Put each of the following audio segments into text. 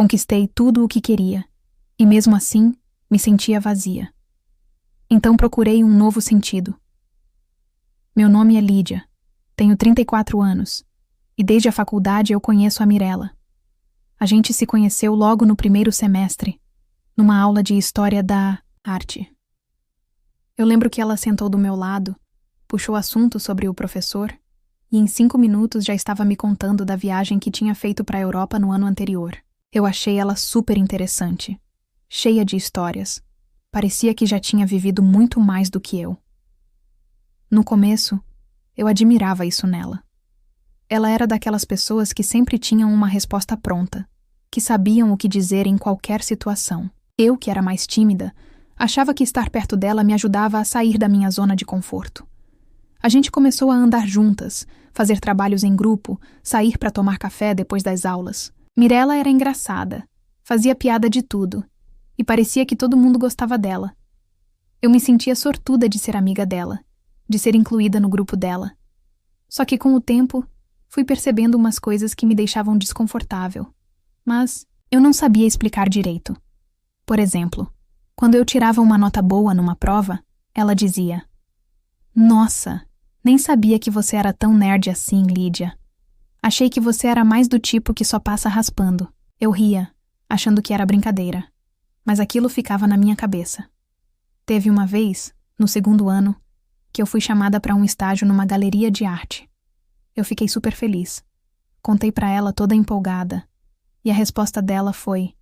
Conquistei tudo o que queria, e mesmo assim, me sentia vazia. Então procurei um novo sentido. Meu nome é Lídia, tenho 34 anos, e desde a faculdade eu conheço a Mirella. A gente se conheceu logo no primeiro semestre, numa aula de História da Arte. Eu lembro que ela sentou do meu lado, puxou assunto sobre o professor, e em 5 minutos já estava me contando da viagem que tinha feito para a Europa no ano anterior. Eu achei ela super interessante, cheia de histórias. Parecia que já tinha vivido muito mais do que eu. No começo, eu admirava isso nela. Ela era daquelas pessoas que sempre tinham uma resposta pronta, que sabiam o que dizer em qualquer situação. Eu, que era mais tímida, achava que estar perto dela me ajudava a sair da minha zona de conforto. A gente começou a andar juntas, fazer trabalhos em grupo, sair para tomar café depois das aulas. Mirella era engraçada, fazia piada de tudo, e parecia que todo mundo gostava dela. Eu me sentia sortuda de ser amiga dela, de ser incluída no grupo dela. Só que com o tempo, fui percebendo umas coisas que me deixavam desconfortável, mas eu não sabia explicar direito. Por exemplo, quando eu tirava uma nota boa numa prova, ela dizia: "Nossa, nem sabia que você era tão nerd assim, Lídia. Achei que você era mais do tipo que só passa raspando." Eu ria, achando que era brincadeira, mas aquilo ficava na minha cabeça. Teve uma vez, no 2º ano, que eu fui chamada para um estágio numa galeria de arte. Eu fiquei super feliz. Contei para ela toda empolgada, e a resposta dela foi: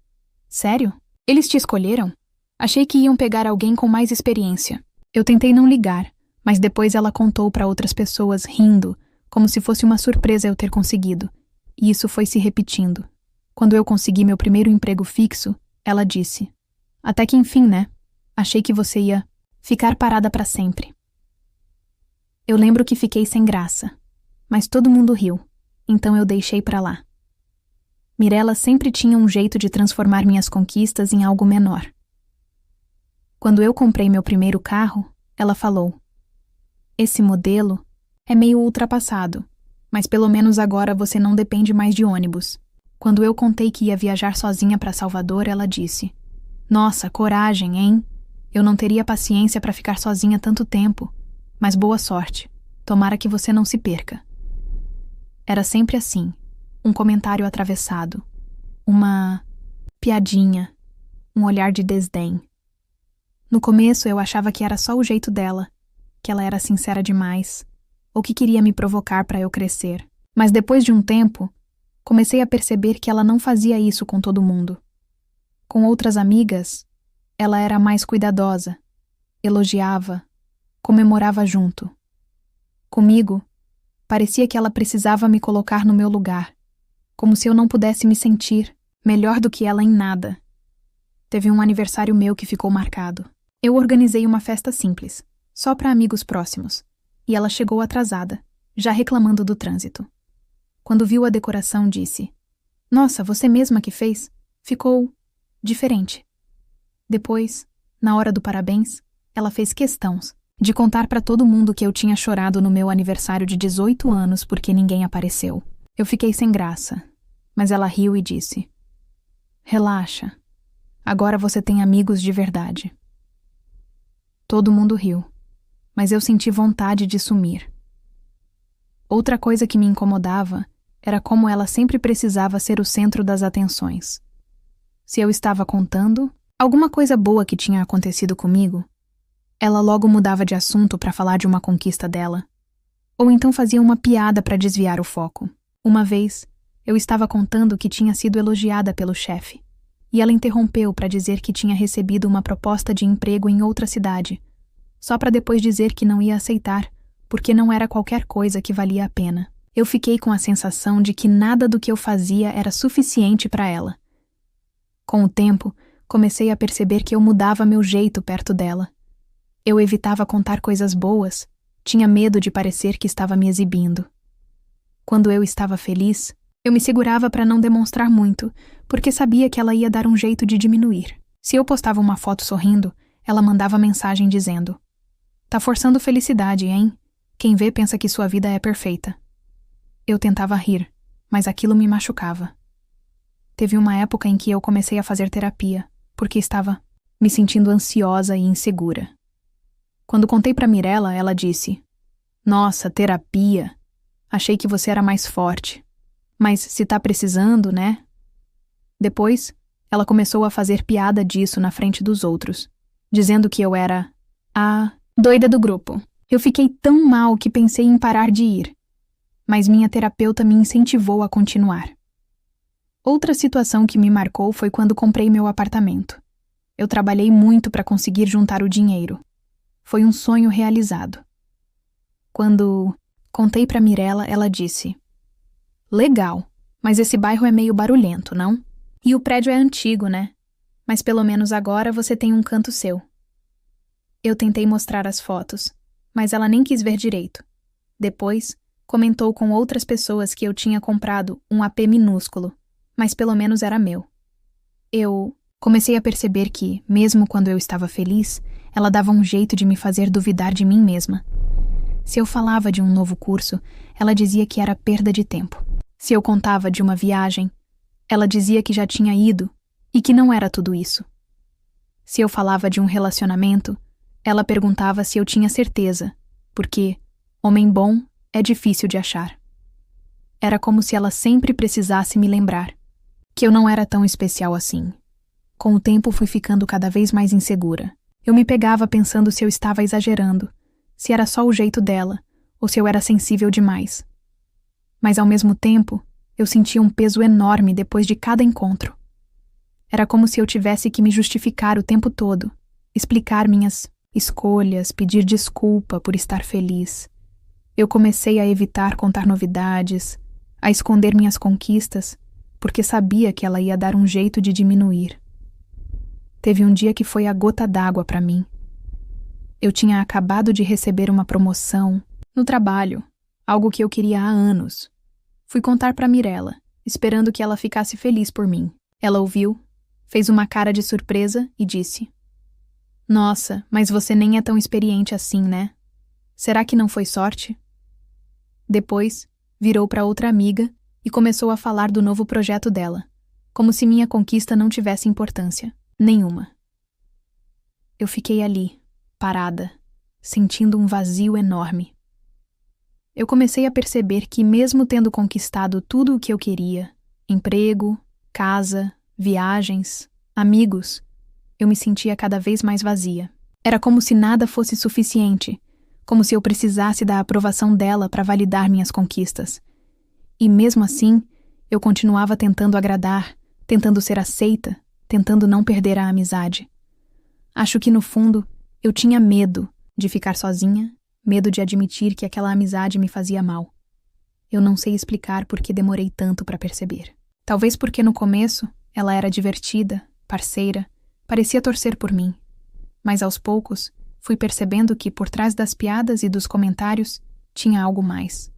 "Sério? Eles te escolheram? Achei que iam pegar alguém com mais experiência." Eu tentei não ligar, mas depois ela contou para outras pessoas rindo, como se fosse uma surpresa eu ter conseguido, e isso foi se repetindo. Quando eu consegui meu primeiro emprego fixo, ela disse: "Até que enfim, né? Achei que você ia ficar parada para sempre." Eu lembro que fiquei sem graça, mas todo mundo riu, então eu deixei pra lá. Mirella sempre tinha um jeito de transformar minhas conquistas em algo menor. Quando eu comprei meu primeiro carro, ela falou: "Esse modelo é meio ultrapassado, mas pelo menos agora você não depende mais de ônibus." Quando eu contei que ia viajar sozinha para Salvador, ela disse: "Nossa, coragem, hein? Eu não teria paciência para ficar sozinha tanto tempo, mas boa sorte. Tomara que você não se perca." Era sempre assim, um comentário atravessado, uma piadinha, um olhar de desdém. No começo eu achava que era só o jeito dela, que ela era sincera demais, ou que queria me provocar para eu crescer. Mas depois de um tempo, comecei a perceber que ela não fazia isso com todo mundo. Com outras amigas, ela era mais cuidadosa, elogiava, comemorava junto. Comigo, parecia que ela precisava me colocar no meu lugar, como se eu não pudesse me sentir melhor do que ela em nada. Teve um aniversário meu que ficou marcado. Eu organizei uma festa simples, só para amigos próximos, e ela chegou atrasada, já reclamando do trânsito. Quando viu a decoração, disse: "Nossa, você mesma que fez? Ficou diferente." Depois, na hora do parabéns, ela fez questão de contar para todo mundo que eu tinha chorado no meu aniversário de 18 anos porque ninguém apareceu. Eu fiquei sem graça, mas ela riu e disse: "Relaxa, agora você tem amigos de verdade." Todo mundo riu, mas eu senti vontade de sumir. Outra coisa que me incomodava era como ela sempre precisava ser o centro das atenções. Se eu estava contando alguma coisa boa que tinha acontecido comigo, ela logo mudava de assunto para falar de uma conquista dela, ou então fazia uma piada para desviar o foco. Uma vez, eu estava contando que tinha sido elogiada pelo chefe, e ela interrompeu para dizer que tinha recebido uma proposta de emprego em outra cidade, só para depois dizer que não ia aceitar, porque não era qualquer coisa que valia a pena. Eu fiquei com a sensação de que nada do que eu fazia era suficiente para ela. Com o tempo, comecei a perceber que eu mudava meu jeito perto dela. Eu evitava contar coisas boas, tinha medo de parecer que estava me exibindo. Quando eu estava feliz, eu me segurava para não demonstrar muito, porque sabia que ela ia dar um jeito de diminuir. Se eu postava uma foto sorrindo, ela mandava mensagem dizendo: "Tá forçando felicidade, hein? Quem vê pensa que sua vida é perfeita." Eu tentava rir, mas aquilo me machucava. teve uma época em que eu comecei a fazer terapia, porque estava me sentindo ansiosa e insegura. Quando contei para Mirella, ela disse: "Nossa, terapia! Achei que você era mais forte. Mas se tá precisando, né?" Depois, ela começou a fazer piada disso na frente dos outros, dizendo que eu era a doida do grupo. Eu fiquei tão mal que pensei em parar de ir, mas minha terapeuta me incentivou a continuar. Outra situação que me marcou foi quando comprei meu apartamento. Eu trabalhei muito para conseguir juntar o dinheiro. Foi um sonho realizado. Quando contei para Mirella, ela disse: "Legal, mas esse bairro é meio barulhento, não? E o prédio é antigo, né? Mas pelo menos agora você tem um canto seu." Eu tentei mostrar as fotos, mas ela nem quis ver direito. Depois, comentou com outras pessoas que eu tinha comprado um AP minúsculo, mas pelo menos era meu. Eu comecei a perceber que, mesmo quando eu estava feliz, ela dava um jeito de me fazer duvidar de mim mesma. Se eu falava de um novo curso, ela dizia que era perda de tempo. Se eu contava de uma viagem, ela dizia que já tinha ido e que não era tudo isso. Se eu falava de um relacionamento, ela perguntava se eu tinha certeza, porque homem bom é difícil de achar. Era como se ela sempre precisasse me lembrar que eu não era tão especial assim. Com o tempo fui ficando cada vez mais insegura. Eu me pegava pensando se eu estava exagerando, se era só o jeito dela, ou se eu era sensível demais. Mas ao mesmo tempo, eu sentia um peso enorme depois de cada encontro. Era como se eu tivesse que me justificar o tempo todo, explicar minhas escolhas, pedir desculpa por estar feliz. Eu comecei a evitar contar novidades, a esconder minhas conquistas, porque sabia que ela ia dar um jeito de diminuir. Teve um dia que foi a gota d'água para mim. Eu tinha acabado de receber uma promoção no trabalho, algo que eu queria há anos. Fui contar para Mirella, esperando que ela ficasse feliz por mim. Ela ouviu, fez uma cara de surpresa e disse: "Nossa, mas você nem é tão experiente assim, né? Será que não foi sorte?" Depois, virou para outra amiga e começou a falar do novo projeto dela, como se minha conquista não tivesse importância nenhuma. Eu fiquei ali, parada, sentindo um vazio enorme. Eu comecei a perceber que, mesmo tendo conquistado tudo o que eu queria, emprego, casa, viagens, amigos, eu me sentia cada vez mais vazia. Era como se nada fosse suficiente, como se eu precisasse da aprovação dela para validar minhas conquistas. E mesmo assim, eu continuava tentando agradar, tentando ser aceita, tentando não perder a amizade. Acho que, no fundo, eu tinha medo de ficar sozinha, medo de admitir que aquela amizade me fazia mal. Eu não sei explicar por que demorei tanto para perceber. Talvez porque no começo ela era divertida, parceira, parecia torcer por mim. Mas aos poucos fui percebendo que por trás das piadas e dos comentários tinha algo mais.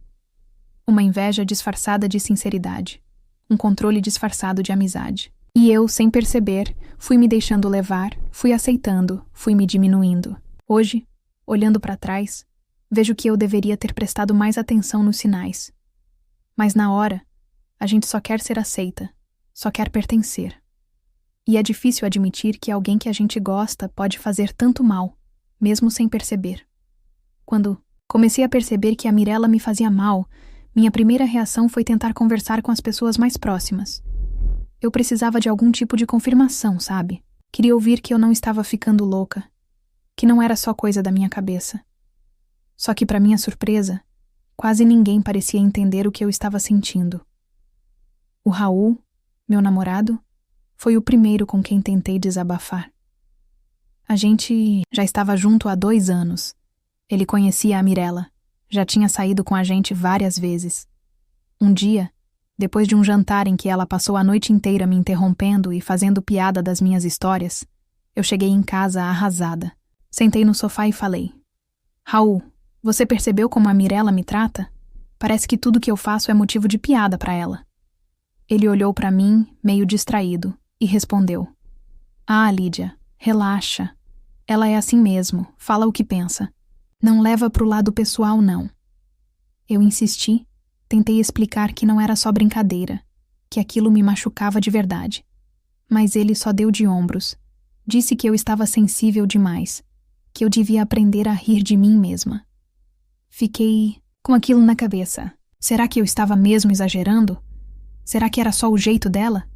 Uma inveja disfarçada de sinceridade, um controle disfarçado de amizade. E eu, sem perceber, fui me deixando levar, fui aceitando, fui me diminuindo. Hoje, olhando para trás, vejo que eu deveria ter prestado mais atenção nos sinais. Mas na hora, a gente só quer ser aceita, só quer pertencer. E é difícil admitir que alguém que a gente gosta pode fazer tanto mal, mesmo sem perceber. Quando comecei a perceber que a Mirella me fazia mal, minha primeira reação foi tentar conversar com as pessoas mais próximas. Eu precisava de algum tipo de confirmação, sabe? Queria ouvir que eu não estava ficando louca, que não era só coisa da minha cabeça. Só que, para minha surpresa, quase ninguém parecia entender o que eu estava sentindo. O Raul, meu namorado, foi o primeiro com quem tentei desabafar. A gente já estava junto há 2 anos. Ele conhecia a Mirella, já tinha saído com a gente várias vezes. Um dia, depois de um jantar em que ela passou a noite inteira me interrompendo e fazendo piada das minhas histórias, eu cheguei em casa arrasada. Sentei no sofá e falei: "Raul, você percebeu como a Mirella me trata? Parece que tudo que eu faço é motivo de piada para ela." Ele olhou para mim, meio distraído, e respondeu: "Ah, Lídia, relaxa. Ela é assim mesmo, fala o que pensa. Não leva pro lado pessoal, não." Eu insisti, tentei explicar que não era só brincadeira, que aquilo me machucava de verdade. Mas ele só deu de ombros. Disse que eu estava sensível demais, que eu devia aprender a rir de mim mesma. Fiquei com aquilo na cabeça. Será que eu estava mesmo exagerando? Será que era só o jeito dela?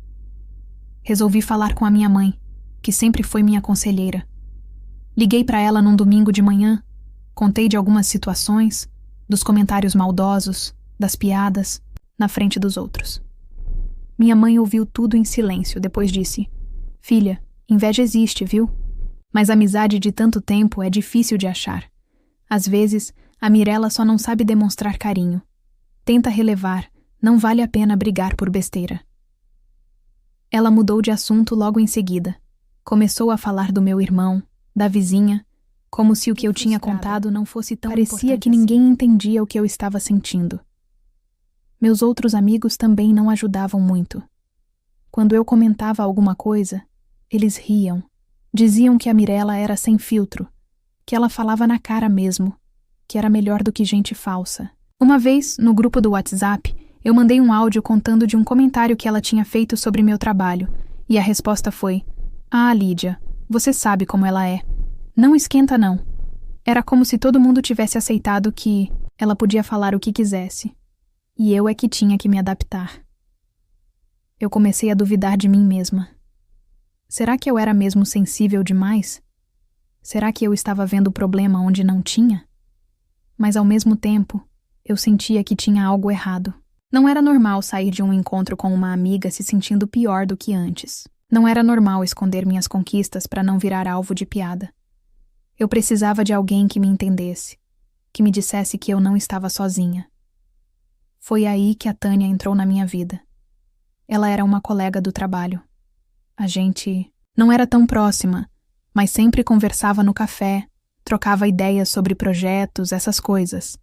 Resolvi falar com a minha mãe, que sempre foi minha conselheira. Liguei para ela num domingo de manhã, contei de algumas situações, dos comentários maldosos, das piadas, na frente dos outros. Minha mãe ouviu tudo em silêncio, depois disse: "Filha, inveja existe, viu? Mas amizade de tanto tempo é difícil de achar. Às vezes, a Mirella só não sabe demonstrar carinho. Tenta relevar, não vale a pena brigar por besteira." Ela mudou de assunto logo em seguida. Começou a falar do meu irmão, da vizinha, como se o que eu tinha contado não fosse tão importante. Parecia que ninguém entendia o que eu estava sentindo. Meus outros amigos também não ajudavam muito. Quando eu comentava alguma coisa, eles riam. Diziam que a Mirella era sem filtro, que ela falava na cara mesmo, que era melhor do que gente falsa. Uma vez, no grupo do WhatsApp, eu mandei um áudio contando de um comentário que ela tinha feito sobre meu trabalho, e a resposta foi: "Ah, Lídia, você sabe como ela é. Não esquenta, não." Era como se todo mundo tivesse aceitado que ela podia falar o que quisesse, e eu é que tinha que me adaptar. Eu comecei a duvidar de mim mesma. Será que eu era mesmo sensível demais? Será que eu estava vendo o problema onde não tinha? Mas ao mesmo tempo, eu sentia que tinha algo errado. Não era normal sair de um encontro com uma amiga se sentindo pior do que antes. Não era normal esconder minhas conquistas para não virar alvo de piada. Eu precisava de alguém que me entendesse, que me dissesse que eu não estava sozinha. Foi aí que a Tânia entrou na minha vida. Ela era uma colega do trabalho. A gente não era tão próxima, mas sempre conversava no café, trocava ideias sobre projetos, essas coisas.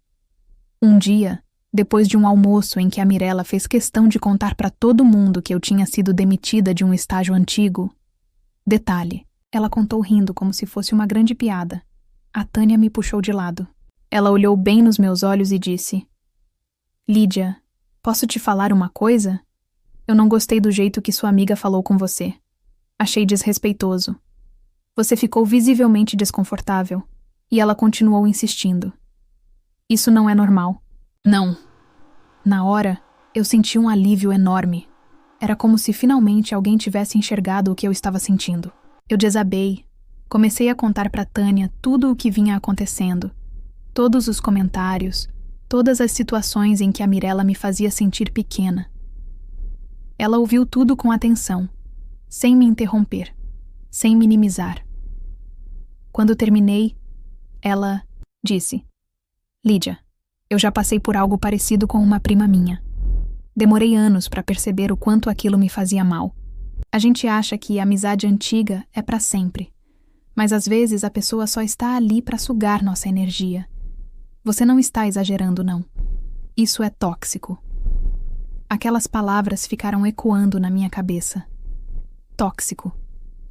Um dia, depois de um almoço em que a Mirella fez questão de contar para todo mundo que eu tinha sido demitida de um estágio antigo. Detalhe, ela contou rindo como se fosse uma grande piada. A Tânia me puxou de lado. Ela olhou bem nos meus olhos e disse: "Lídia, posso te falar uma coisa? Eu não gostei do jeito que sua amiga falou com você. Achei desrespeitoso. Você ficou visivelmente desconfortável." E ela continuou insistindo: "Isso não é normal." Não. Na hora, eu senti um alívio enorme. Era como se finalmente alguém tivesse enxergado o que eu estava sentindo. Eu desabei. Comecei a contar para Tânia tudo o que vinha acontecendo. Todos os comentários, todas as situações em que a Mirella me fazia sentir pequena. Ela ouviu tudo com atenção, sem me interromper, sem minimizar. Quando terminei, ela disse: "Lídia, eu já passei por algo parecido com uma prima minha. Demorei anos para perceber o quanto aquilo me fazia mal. A gente acha que a amizade antiga é para sempre, mas às vezes a pessoa só está ali para sugar nossa energia. Você não está exagerando, não. Isso é tóxico." Aquelas palavras ficaram ecoando na minha cabeça. Tóxico.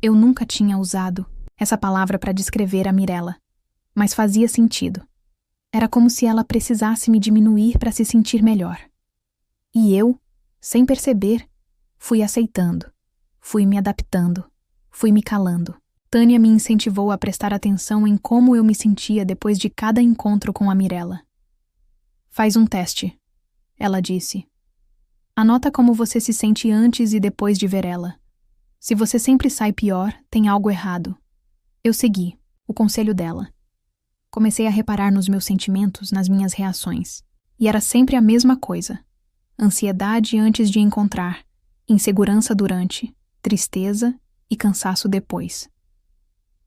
Eu nunca tinha usado essa palavra para descrever a Mirella, mas fazia sentido. Era como se ela precisasse me diminuir para se sentir melhor. E eu, sem perceber, fui aceitando, fui me adaptando, fui me calando. Tânia me incentivou a prestar atenção em como eu me sentia depois de cada encontro com a Mirella. "Faz um teste", ela disse. "Anota como você se sente antes e depois de ver ela. Se você sempre sai pior, tem algo errado." Eu segui o conselho dela. Comecei a reparar nos meus sentimentos, nas minhas reações. E era sempre a mesma coisa. Ansiedade antes de encontrar, insegurança durante, tristeza e cansaço depois.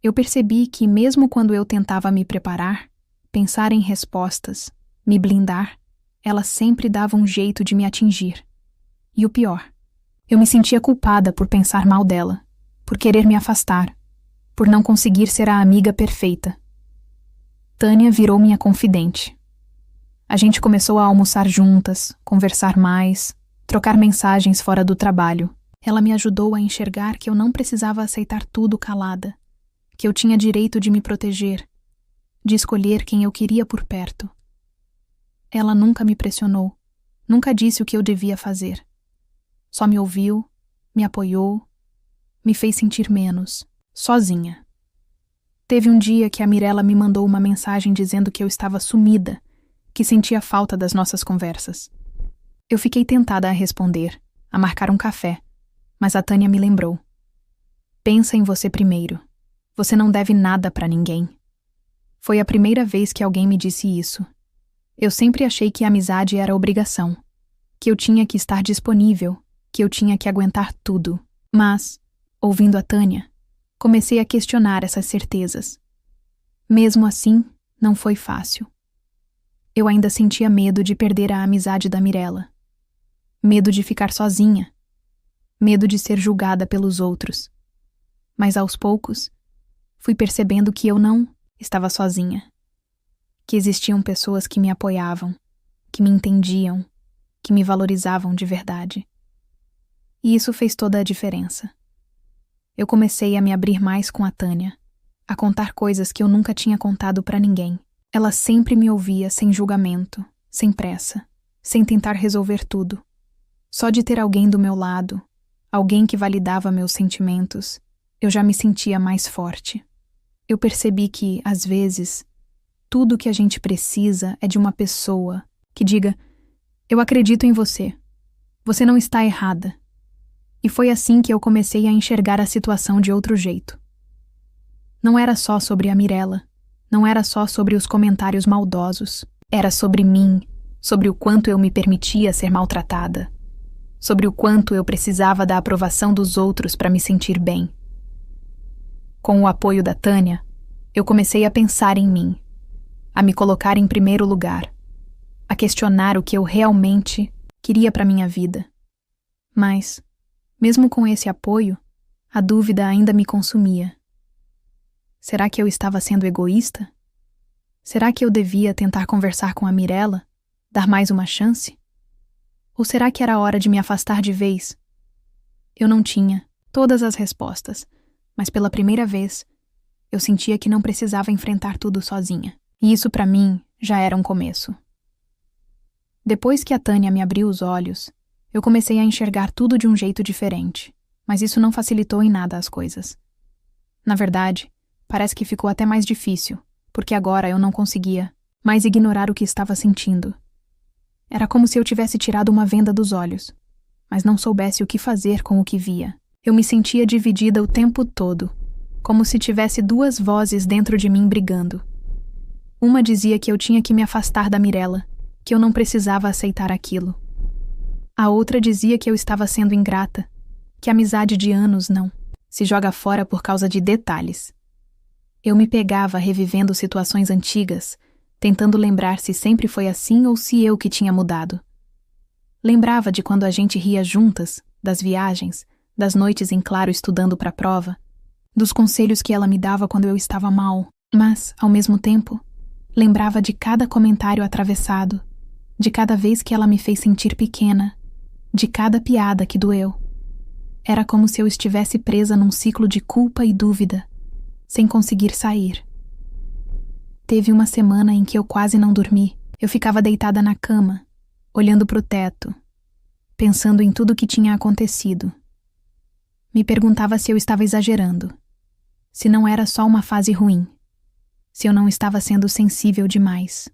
Eu percebi que mesmo quando eu tentava me preparar, pensar em respostas, me blindar, ela sempre dava um jeito de me atingir. E o pior, eu me sentia culpada por pensar mal dela, por querer me afastar, por não conseguir ser a amiga perfeita. Tânia virou minha confidente. A gente começou a almoçar juntas, conversar mais, trocar mensagens fora do trabalho. Ela me ajudou a enxergar que eu não precisava aceitar tudo calada, que eu tinha direito de me proteger, de escolher quem eu queria por perto. Ela nunca me pressionou, nunca disse o que eu devia fazer. Só me ouviu, me apoiou, me fez sentir menos, sozinha. Teve um dia que a Mirella me mandou uma mensagem dizendo que eu estava sumida, que sentia falta das nossas conversas. Eu fiquei tentada a responder, a marcar um café, mas a Tânia me lembrou. Pensa em você primeiro. Você não deve nada para ninguém. Foi a primeira vez que alguém me disse isso. Eu sempre achei que a amizade era obrigação, que eu tinha que estar disponível, que eu tinha que aguentar tudo. Mas, ouvindo a Tânia, comecei a questionar essas certezas. Mesmo assim, não foi fácil. Eu ainda sentia medo de perder a amizade da Mirella. Medo de ficar sozinha. Medo de ser julgada pelos outros. Mas aos poucos, fui percebendo que eu não estava sozinha. Que existiam pessoas que me apoiavam, que me entendiam, que me valorizavam de verdade. E isso fez toda a diferença. Eu comecei a me abrir mais com a Tânia, a contar coisas que eu nunca tinha contado para ninguém. Ela sempre me ouvia sem julgamento, sem pressa, sem tentar resolver tudo. Só de ter alguém do meu lado, alguém que validava meus sentimentos, eu já me sentia mais forte. Eu percebi que, às vezes, tudo o que a gente precisa é de uma pessoa que diga: eu acredito em você. Você não está errada. E foi assim que eu comecei a enxergar a situação de outro jeito. Não era só sobre a Mirella, não era só sobre os comentários maldosos. Era sobre mim, sobre o quanto eu me permitia ser maltratada, sobre o quanto eu precisava da aprovação dos outros para me sentir bem. Com o apoio da Tânia, eu comecei a pensar em mim, a me colocar em primeiro lugar, a questionar o que eu realmente queria para minha vida. Mas, mesmo com esse apoio, a dúvida ainda me consumia. Será que eu estava sendo egoísta? Será que eu devia tentar conversar com a Mirella? Dar mais uma chance? Ou será que era hora de me afastar de vez? Eu não tinha todas as respostas, mas pela primeira vez, eu sentia que não precisava enfrentar tudo sozinha. E isso para mim já era um começo. Depois que a Tânia me abriu os olhos, eu comecei a enxergar tudo de um jeito diferente, mas isso não facilitou em nada as coisas. Na verdade, parece que ficou até mais difícil, porque agora eu não conseguia mais ignorar o que estava sentindo. Era como se eu tivesse tirado uma venda dos olhos, mas não soubesse o que fazer com o que via. Eu me sentia dividida o tempo todo, como se tivesse duas vozes dentro de mim brigando. Uma dizia que eu tinha que me afastar da Mirella, que eu não precisava aceitar aquilo. A outra dizia que eu estava sendo ingrata, que a amizade de anos não se joga fora por causa de detalhes. Eu me pegava revivendo situações antigas, tentando lembrar se sempre foi assim ou se eu que tinha mudado. Lembrava de quando a gente ria juntas, das viagens, das noites em claro estudando para a prova, dos conselhos que ela me dava quando eu estava mal, mas, ao mesmo tempo, lembrava de cada comentário atravessado, de cada vez que ela me fez sentir pequena, de cada piada que doeu. Era como se eu estivesse presa num ciclo de culpa e dúvida, sem conseguir sair. Teve uma semana em que eu quase não dormi. Eu ficava deitada na cama, olhando para o teto, pensando em tudo que tinha acontecido. Me perguntava se eu estava exagerando, se não era só uma fase ruim, se eu não estava sendo sensível demais.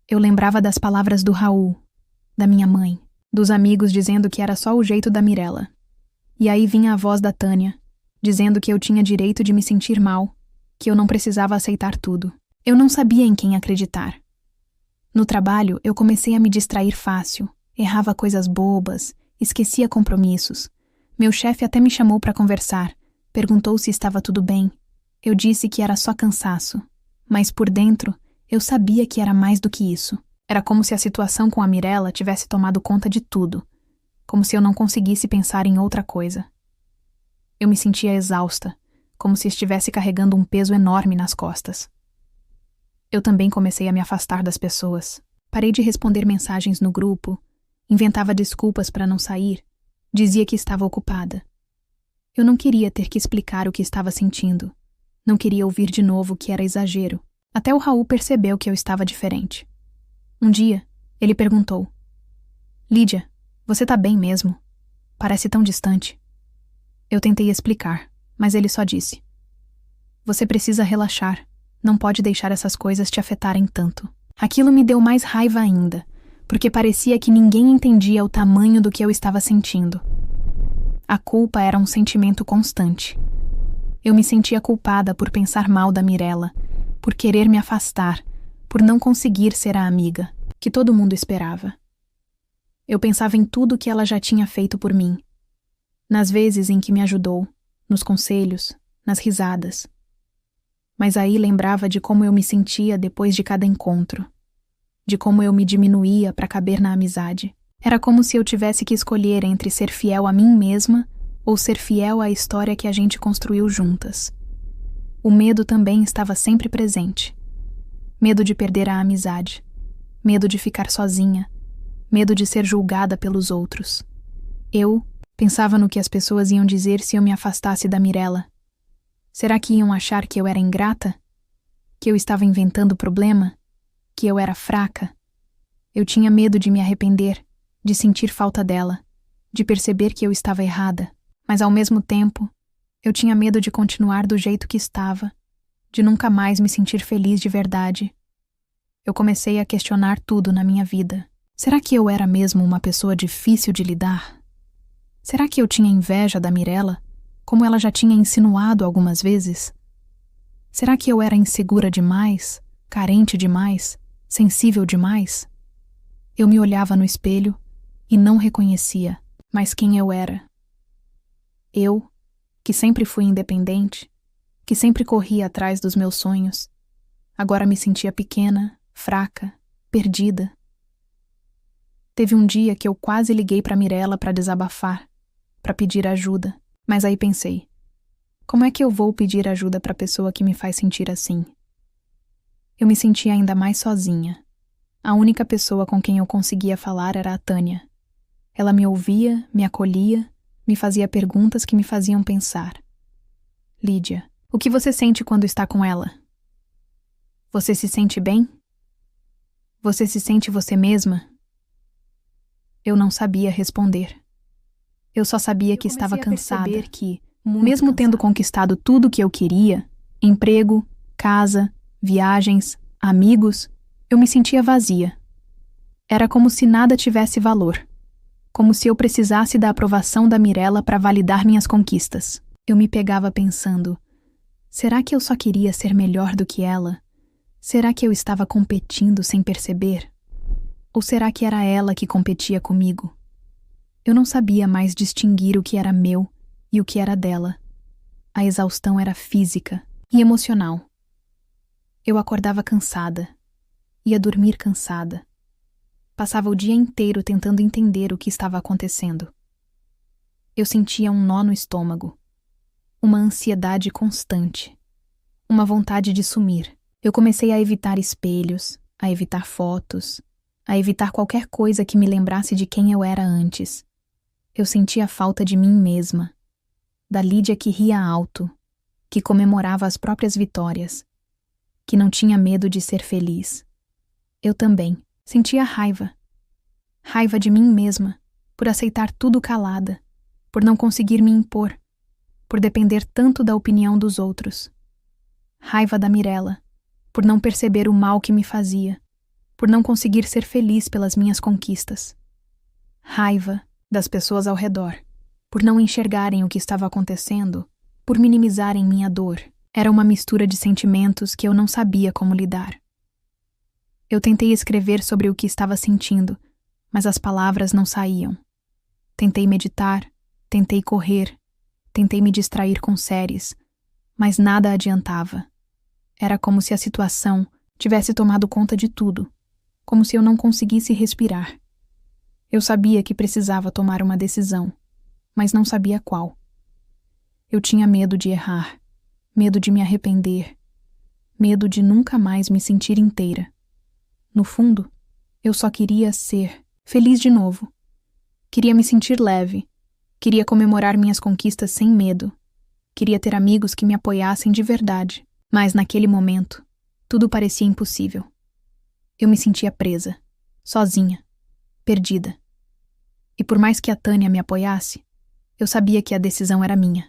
Eu lembrava das palavras do Raul, da minha mãe, dos amigos dizendo que era só o jeito da Mirella. E aí vinha a voz da Tânia, dizendo que eu tinha direito de me sentir mal, que eu não precisava aceitar tudo. Eu não sabia em quem acreditar. No trabalho, eu comecei a me distrair fácil, errava coisas bobas, esquecia compromissos. Meu chefe até me chamou para conversar, perguntou se estava tudo bem. Eu disse que era só cansaço, mas por dentro, eu sabia que era mais do que isso. Era como se a situação com a Mirella tivesse tomado conta de tudo, como se eu não conseguisse pensar em outra coisa. Eu me sentia exausta, como se estivesse carregando um peso enorme nas costas. Eu também comecei a me afastar das pessoas. Parei de responder mensagens no grupo, inventava desculpas para não sair, dizia que estava ocupada. Eu não queria ter que explicar o que estava sentindo. Não queria ouvir de novo que era exagero. Até o Raul percebeu que eu estava diferente. Um dia, ele perguntou: Lídia, você tá bem mesmo? Parece tão distante. Eu tentei explicar, mas ele só disse: Você precisa relaxar. Não pode deixar essas coisas te afetarem tanto. Aquilo me deu mais raiva ainda, porque parecia que ninguém entendia o tamanho do que eu estava sentindo. A culpa era um sentimento constante. Eu me sentia culpada por pensar mal da Mirella, por querer me afastar, por não conseguir ser a amiga que todo mundo esperava. Eu pensava em tudo que ela já tinha feito por mim, nas vezes em que me ajudou, nos conselhos, nas risadas. Mas aí lembrava de como eu me sentia depois de cada encontro, de como eu me diminuía para caber na amizade. Era como se eu tivesse que escolher entre ser fiel a mim mesma ou ser fiel à história que a gente construiu juntas. O medo também estava sempre presente. Medo de perder a amizade, medo de ficar sozinha, medo de ser julgada pelos outros. Eu pensava no que as pessoas iam dizer se eu me afastasse da Mirella. Será que iam achar que eu era ingrata? Que eu estava inventando problema? Que eu era fraca? Eu tinha medo de me arrepender, de sentir falta dela, de perceber que eu estava errada. Mas ao mesmo tempo, eu tinha medo de continuar do jeito que estava, de nunca mais me sentir feliz de verdade. Eu comecei a questionar tudo na minha vida. Será que eu era mesmo uma pessoa difícil de lidar? Será que eu tinha inveja da Mirella, como ela já tinha insinuado algumas vezes? Será que eu era insegura demais, carente demais, sensível demais? Eu me olhava no espelho e não reconhecia mais quem eu era. Eu, que sempre fui independente, que sempre corria atrás dos meus sonhos, agora me sentia pequena, fraca, perdida. Teve um dia que eu quase liguei para Mirella para desabafar, para pedir ajuda, mas aí pensei: como é que eu vou pedir ajuda para a pessoa que me faz sentir assim? Eu me sentia ainda mais sozinha. A única pessoa com quem eu conseguia falar era a Tânia. Ela me ouvia, me acolhia, me fazia perguntas que me faziam pensar. Lídia, o que você sente quando está com ela? Você se sente bem? Você se sente você mesma? Eu não sabia responder. Eu só sabia que estava cansada, mesmo tendo conquistado tudo o que eu queria, emprego, casa, viagens, amigos, eu me sentia vazia. Era como se nada tivesse valor. Como se eu precisasse da aprovação da Mirella para validar minhas conquistas. Eu me pegava pensando: será que eu só queria ser melhor do que ela? Será que eu estava competindo sem perceber? Ou será que era ela que competia comigo? Eu não sabia mais distinguir o que era meu e o que era dela. A exaustão era física e emocional. Eu acordava cansada, ia dormir cansada. Passava o dia inteiro tentando entender o que estava acontecendo. Eu sentia um nó no estômago, uma ansiedade constante, uma vontade de sumir. Eu comecei a evitar espelhos, a evitar fotos, a evitar qualquer coisa que me lembrasse de quem eu era antes. Eu sentia falta de mim mesma, da Lídia que ria alto, que comemorava as próprias vitórias, que não tinha medo de ser feliz. Eu também sentia raiva. Raiva de mim mesma, por aceitar tudo calada, por não conseguir me impor, por depender tanto da opinião dos outros. Raiva da Mirella, por não perceber o mal que me fazia, por não conseguir ser feliz pelas minhas conquistas. Raiva das pessoas ao redor, por não enxergarem o que estava acontecendo, por minimizarem minha dor. Era uma mistura de sentimentos que eu não sabia como lidar. Eu tentei escrever sobre o que estava sentindo, mas as palavras não saíam. Tentei meditar, tentei correr, tentei me distrair com séries, mas nada adiantava. Era como se a situação tivesse tomado conta de tudo, como se eu não conseguisse respirar. Eu sabia que precisava tomar uma decisão, mas não sabia qual. Eu tinha medo de errar, medo de me arrepender, medo de nunca mais me sentir inteira. No fundo, eu só queria ser feliz de novo. Queria me sentir leve. Queria comemorar minhas conquistas sem medo. Queria ter amigos que me apoiassem de verdade. Mas naquele momento, tudo parecia impossível. Eu me sentia presa, sozinha, perdida. E por mais que a Tânia me apoiasse, Eu sabia que a decisão era minha.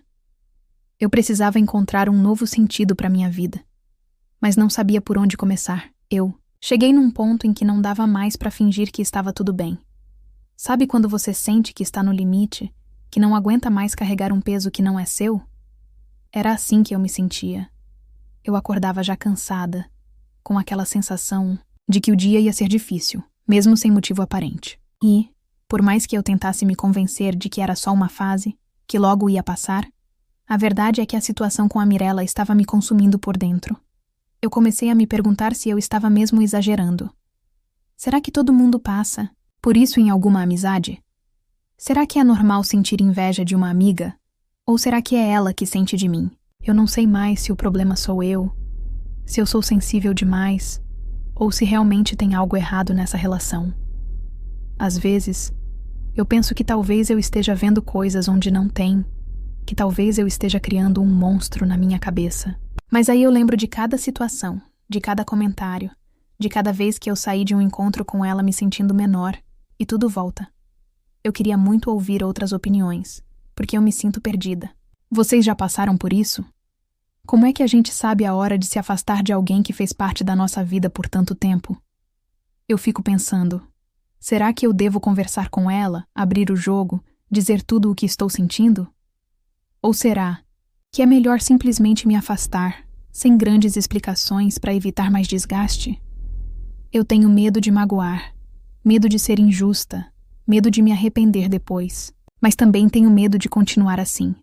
Eu precisava encontrar um novo sentido para minha vida, mas não sabia por onde começar. Eu cheguei num ponto em que não dava mais para fingir que estava tudo bem. Sabe quando você sente que está no limite, que não aguenta mais carregar um peso que não é seu? Era assim que eu me sentia. Eu acordava já cansada, com aquela sensação de que o dia ia ser difícil, mesmo sem motivo aparente. E, por mais que eu tentasse me convencer de que era só uma fase, que logo ia passar, a verdade é que a situação com a Mirella estava me consumindo por dentro. Eu comecei a me perguntar se eu estava mesmo exagerando. Será que todo mundo passa por isso em alguma amizade? Será que é normal sentir inveja de uma amiga? Ou será que é ela que sente de mim? Eu não sei mais se o problema sou eu, se eu sou sensível demais, ou se realmente tem algo errado nessa relação. Às vezes, eu penso que talvez eu esteja vendo coisas onde não tem, que talvez eu esteja criando um monstro na minha cabeça. Mas aí eu lembro de cada situação, de cada comentário, de cada vez que eu saí de um encontro com ela me sentindo menor, e tudo volta. Eu queria muito ouvir outras opiniões, porque eu me sinto perdida. Vocês já passaram por isso? Como é que a gente sabe a hora de se afastar de alguém que fez parte da nossa vida por tanto tempo? Eu fico pensando, será que eu devo conversar com ela, abrir o jogo, dizer tudo o que estou sentindo? Ou será que é melhor simplesmente me afastar, sem grandes explicações para evitar mais desgaste? Eu tenho medo de magoar, medo de ser injusta, medo de me arrepender depois, mas também tenho medo de continuar assim,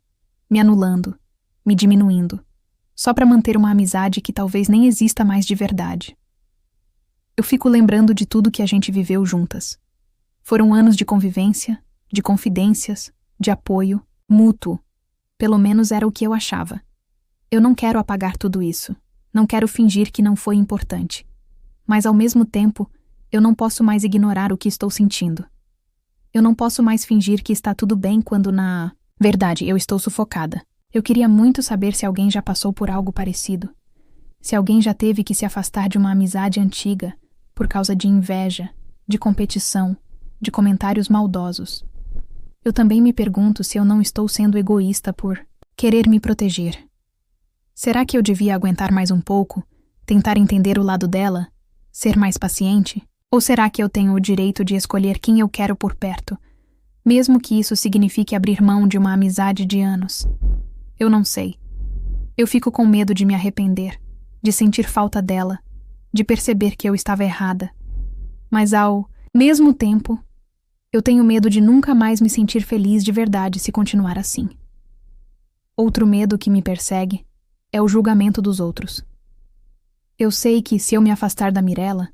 me anulando, me diminuindo, só para manter uma amizade que talvez nem exista mais de verdade. Eu fico lembrando de tudo que a gente viveu juntas. Foram anos de convivência, de confidências, de apoio, mútuo. Pelo menos era o que eu achava. Eu não quero apagar tudo isso. Não quero fingir que não foi importante. Mas, ao mesmo tempo, eu não posso mais ignorar o que estou sentindo. Eu não posso mais fingir que está tudo bem quando, na verdade, eu estou sufocada. Eu queria muito saber se alguém já passou por algo parecido. Se alguém já teve que se afastar de uma amizade antiga por causa de inveja, de competição, de comentários maldosos. Eu também me pergunto se eu não estou sendo egoísta por querer me proteger. Será que eu devia aguentar mais um pouco, tentar entender o lado dela, ser mais paciente? Ou será que eu tenho o direito de escolher quem eu quero por perto, mesmo que isso signifique abrir mão de uma amizade de anos? Eu não sei. Eu fico com medo de me arrepender, de sentir falta dela, de perceber que eu estava errada. Mas ao mesmo tempo, eu tenho medo de nunca mais me sentir feliz de verdade se continuar assim. Outro medo que me persegue é o julgamento dos outros. Eu sei que se eu me afastar da Mirella,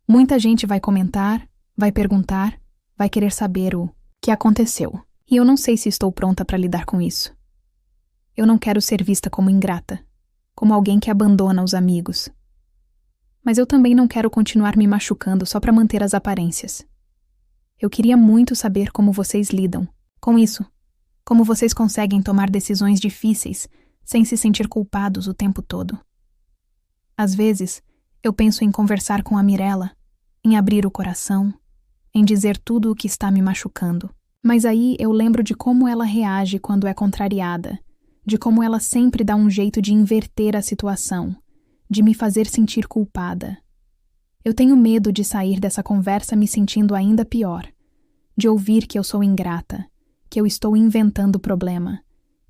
muita gente vai comentar, vai perguntar, vai querer saber o que aconteceu. E eu não sei se estou pronta para lidar com isso. Eu não quero ser vista como ingrata, como alguém que abandona os amigos. Mas eu também não quero continuar me machucando só para manter as aparências. Eu queria muito saber como vocês lidam com isso, como vocês conseguem tomar decisões difíceis sem se sentir culpados o tempo todo. Às vezes, eu penso em conversar com a Mirella, em abrir o coração, em dizer tudo o que está me machucando. Mas aí eu lembro de como ela reage quando é contrariada, de como ela sempre dá um jeito de inverter a situação, de me fazer sentir culpada. Eu tenho medo de sair dessa conversa me sentindo ainda pior, de ouvir que eu sou ingrata, que eu estou inventando problema,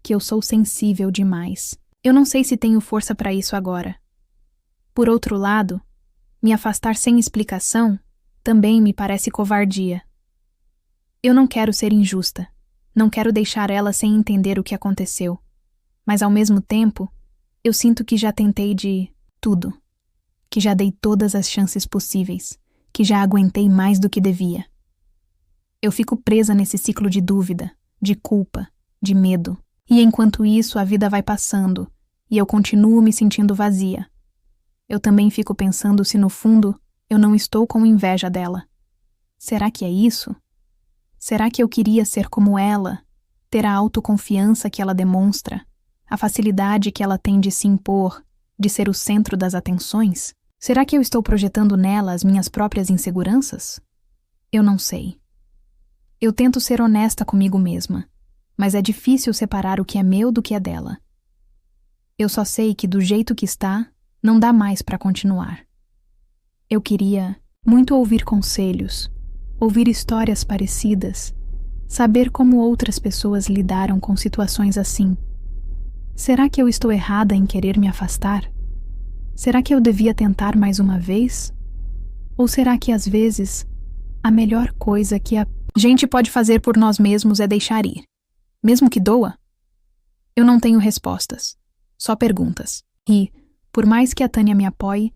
que eu sou sensível demais. Eu não sei se tenho força para isso agora. Por outro lado, me afastar sem explicação também me parece covardia. Eu não quero ser injusta, não quero deixar ela sem entender o que aconteceu, mas ao mesmo tempo, eu sinto que já tentei de tudo, que já dei todas as chances possíveis, que já aguentei mais do que devia. Eu fico presa nesse ciclo de dúvida, de culpa, de medo, e enquanto isso a vida vai passando e eu continuo me sentindo vazia. Eu também fico pensando se no fundo eu não estou com inveja dela. Será que é isso? Será que eu queria ser como ela, ter a autoconfiança que ela demonstra, a facilidade que ela tem de se impor, de ser o centro das atenções? Será que eu estou projetando nela as minhas próprias inseguranças? Eu não sei. Eu tento ser honesta comigo mesma, mas é difícil separar o que é meu do que é dela. Eu só sei que do jeito que está, não dá mais para continuar. Eu queria muito ouvir conselhos, ouvir histórias parecidas, saber como outras pessoas lidaram com situações assim. Será que eu estou errada em querer me afastar? Será que eu devia tentar mais uma vez? Ou será que às vezes a melhor coisa que a gente pode fazer por nós mesmos é deixar ir, mesmo que doa? Eu não tenho respostas, só perguntas. E, por mais que a Tânia me apoie,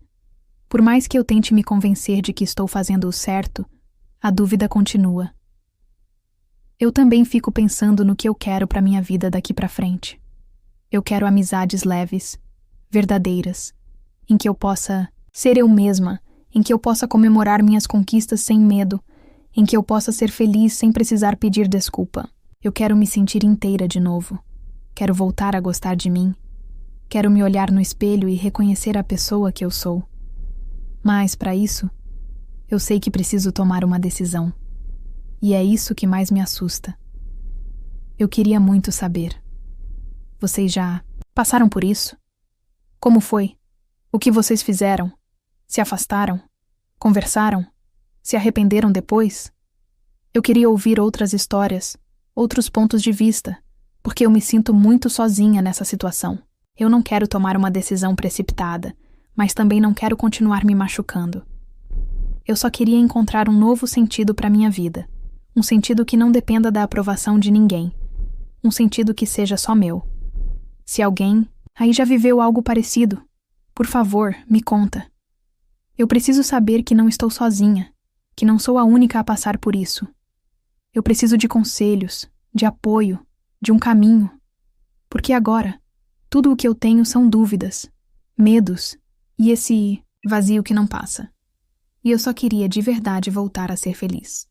por mais que eu tente me convencer de que estou fazendo o certo, a dúvida continua. Eu também fico pensando no que eu quero para minha vida daqui para frente. Eu quero amizades leves, verdadeiras, em que eu possa ser eu mesma, em que eu possa comemorar minhas conquistas sem medo, em que eu possa ser feliz sem precisar pedir desculpa. Eu quero me sentir inteira de novo. Quero voltar a gostar de mim. Quero me olhar no espelho e reconhecer a pessoa que eu sou. Mas, para isso, eu sei que preciso tomar uma decisão. E é isso que mais me assusta. Eu queria muito saber. Vocês já passaram por isso? Como foi? O que vocês fizeram? Se afastaram? Conversaram? Se arrependeram depois? Eu queria ouvir outras histórias, outros pontos de vista, porque eu me sinto muito sozinha nessa situação. Eu não quero tomar uma decisão precipitada, mas também não quero continuar me machucando. Eu só queria encontrar um novo sentido para minha vida, um sentido que não dependa da aprovação de ninguém, um sentido que seja só meu. Se alguém aí já viveu algo parecido, por favor, me conta. Eu preciso saber que não estou sozinha, que não sou a única a passar por isso. Eu preciso de conselhos, de apoio, de um caminho, porque agora tudo o que eu tenho são dúvidas, medos e esse vazio que não passa. E eu só queria de verdade voltar a ser feliz.